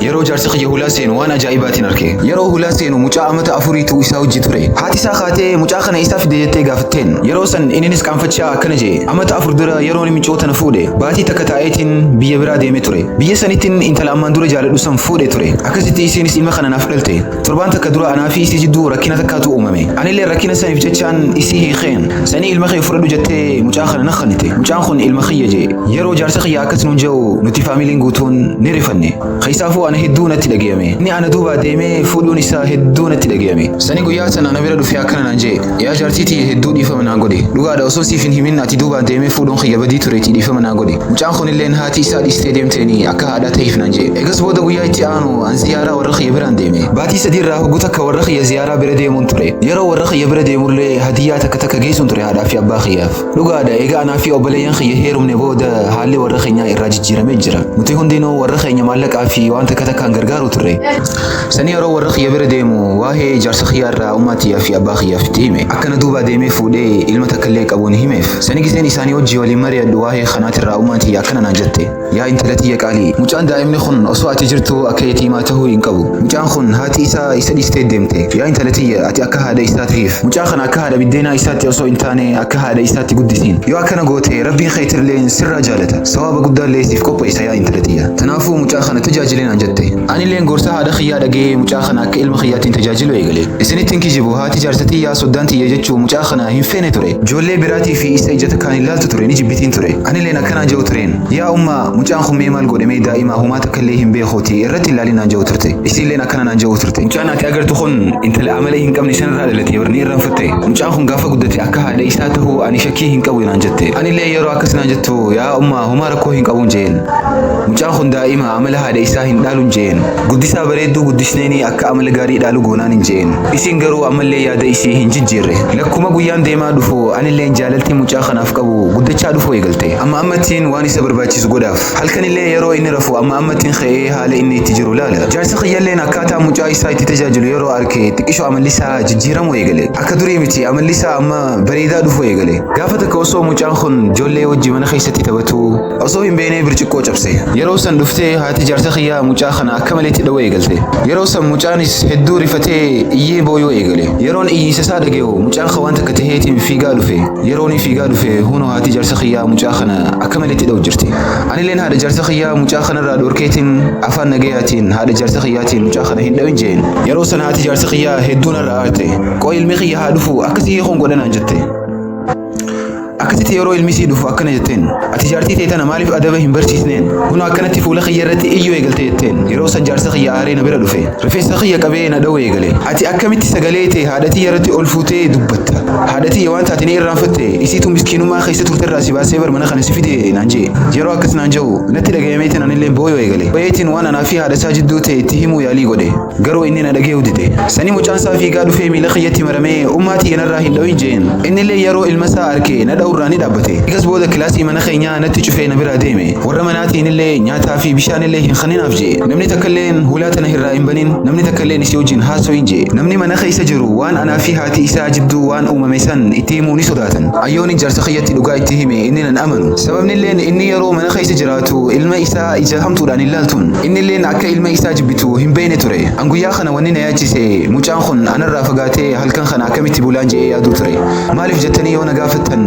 yeroo jaarsi xiyya hulaa seenu waan ajaa'ibaatiin arge. Yeroo hulaa seenu mucaa amata afuriitu isaa wajji ture. Haati isaa kaatee mucaa kana isaa fide jettee gaafatteen. Yeroo san inninis qaanfachaa akkana jee amata afur dura yeroo inni micoota na fuudhe baatii takka taa'eetiin biyya biraa deemee ture. Biyya sanittiin intala ammaan dura jaaladhu san fuudhe ture. Akkasitti isiinis ilma kana naaf dhalte. Torbaan takka dura anaa fi isii jidduu rakkina takkaatu uumame. Anillee rakkina saniif jechaan isii hiikeen. Sanii ilma kee fudhadhu jettee mucaa kana nakhanite. Mucaan kun ilma kiyya jee. Yeroo jaarsa kiyya akkas nuun jedhu nuti faamiliin guutuun ni rifanne. Keessaafuu ana hedduu natti dhagahame. Inni ana duuba deemee fuudhuun isaa hedduu natti dhagahame. Sanii guyyaa sana ana bira dhufee akkana naan jee. Yaa jaartiitii hedduu dhiifama naa godhe. Dhugaadha osoo siif hin himin ati duuba deemee fuudhuun kiyya badii tureetii dhiifama naa godhe. Mucaan kun illeen haati isaa dhiistee deemteeni akka haadhaa ta'eef naan jee. Eegas booda guyyaa itti aanu an ziyaaraa warra kiyya biraan deeme. Baatii sadii irraa hogguu takka warra kiyya ziyaaraa bira deemuun ture. Yeroo warra kiyya bira deemullee hadiyyaa takka geessuun ture haadhaa fi abbaa kiyyaaf. Dhugaadha egaa anaa fi obboleeyyan kiyya heerumne booda haalli warra keenyaa irraa jijjiiramee jira. Nuti hundinuu warra keenya maallaqaa fi waan takkaan gargaaru turre. Sanii yeroo warra kiyya bira deemu waa'ee jaarsa kiyyaa irraa ummaatii fi abbaa kiyyaaf itti hime. Akkana duuba deemee fuudhee ilma takkallee qabuun himeef. Sanii giseen isaanii wajjii waliin mari'adhu waa'ee kanaatirraa ummaatii akkana naan jette. Yaa intala tiyya qaalii mucaan daa'imni kun osoo ati jirtu akka yatiimaa ta'uu hin qabu. Mucaan kun haati isaa isa dhiistee deemte. Yaa intala tiyya ati akka haadha isaa ta'eef. Mucaa kana akka haadha biddeenaa isaatti osoo hin taane akka haadha isaatti guddisiin. Yoo akkana goote rabbiin keetirleen sirraa jaalata. Sawaaba guddaallee siif qopheessa yaa intala tiyya. Tanaafuu mucaa kana tajaajilee naan jette. Anilleen gorsa haadha kiyyaa dhagee mucaa kana akka ilma kiyyaatiin tajaajilu eegale. Isinittiin kijibu haati jaarsa tiyyaa soddaan tiyya jechuu mucaa kana hin feene ture. Ijoollee biraatii fi isa ija takkaan ilaaltu ture ni jibbitiin ture. Anilleen akkanaan jedhu tureen. Yaa ummaa mucaan kun mee maal godhamee daa'imaa humaa takkallee hin beekuuti irratti ilaalinaan jedhu turte. Isilleen akkanaan jedhu turte. Mucaan ati agartu kun intala amalee hin qabne sanarraa dhalatee warni irraanfatte. Mucaan kun gaafa guddate akka haadha isaa ta'uu ani shakkii hin qabu naan jette. Anillee yeroo akkas naan jettu yaa ummaa humaa rakkoo hin qabuun jeen. Mucaan kun daa'ima amala haadha isaa hin dhaaluun jeen. Guddisaa bareedduu guddisneeni akka amala gaarii dhaalu goonaan hin jeen. Isin garuu ammallee yaada isii hin jijjiirre. Lakkuma guyyaan deemaa dhufu anilleen jaalaltii mucaa kanaaf qabu guddachaa dhufu eegalte. Amma ammattiin waan isa barbaachisu godhaaf. Halkanillee yeroo inni rafu amma ammattiin ka'ee haala inni itti jiru laala. Jaarsa kiyyalleen akkaataa mucaa isaa itti tajaajilu yeroo arke xiqqishoo amalli isaa jijjiiramu eegale. Akka durii miti amalli isaa amma bareedaa dhufu eegale. Gaafa takka osoo mucaan kun ijoollee wajji mana keessatti taphatu osoo hin beeknee birciqqoo cabse. Yeroo san dhuftee haati jaarsa kiyyaa mucaa kana akka malee itti dhawee eegalte. Yeroo san mucaanis hedduu rifatee iyyee booyoo eegale. Yeroon iyyiisa isaa dhaga'u mucaan waan takka taheetiin fiigaa dhufe. Yeroo inni fiigaa dhufe hunoo haati jaarsa kiyyaa mucaa kana akka malee itti dhawu jirti. Anilleen haadha jaarsa kiyyaa mucaa kanarraa dhorkeetiin afaan nagayaatiin haadha jaarsa kiyyaatiin mucaa kana hin dhawin jeen. Yeroo san haati jaarsa kiyyaa hedduu narraa aarte. Qoo ilmi kiyya haa dhufu akkasii hiikuun godhanaan jette. Akkasitti yeroo ilmi sii dhufu akkana jetteen. Ati jaartii ta'e tana maaliif adaba hin barsiisneen? Kun akkanatti fuula kiyya irratti iyyuu eegalte jetteen. Yeroo san jaarsa kiyya aaree na bira dhufe. Rifeensa kiyya qabee na dhawee eegale. Ati akkamitti sagalee ta'e haadha tiyya irratti ol fuutee dubbatta. Haadha tiyya waan taate ni irraanfatte. Isiitu miskiinummaa keessa turterraa si baasee bar mana kana si fide naan jee. Yeroo akkas naan jedhu natti dhagayameetiin anilleen booyoo eegale. Bayeetiin waan anaa fi haadha isaa jidduu ta'e itti himuu yaalii godhe. Garuu inni na dhagee dide. Sanii mucaan isaa fiigaa dhufee miila kiyyatti maramee ummaa tiyya narraa hin dhawin jeen. Innillee yeroo ilma isaa arke na dhawurraa ni dhaabbate. Eegas booda kilaasii mana keenyaa natti cufee na biraa deeme. Warra manaatiin illee nyaataa fi bishaan illee hin kenninaaf jee. Namni takkalleen hulaa tana irraa hin banin. Namni takkalleen isii wajjin haasoo hin jee. Namni mana keessa jiru waan anaa fi haati isaa jidduu waan uumame san itti himuu ni sodaatan. Ayyoon jaarsa kiyyatti dhugaa itti hime inni nan amanu. Sababni illeen inni yeroo mana keessa jiraatu ilma isaa ija hamtuudhaan hin laaltuun. Inni illeen akka ilma isaa jibbitu hin beekne ture. An guyyaa kana wanni na yaachise mucaan kun anarraa fagaatee halkan kana akkamitti bulaan jee yaaduu ture. Maaliif jettanii yoo na gaafattan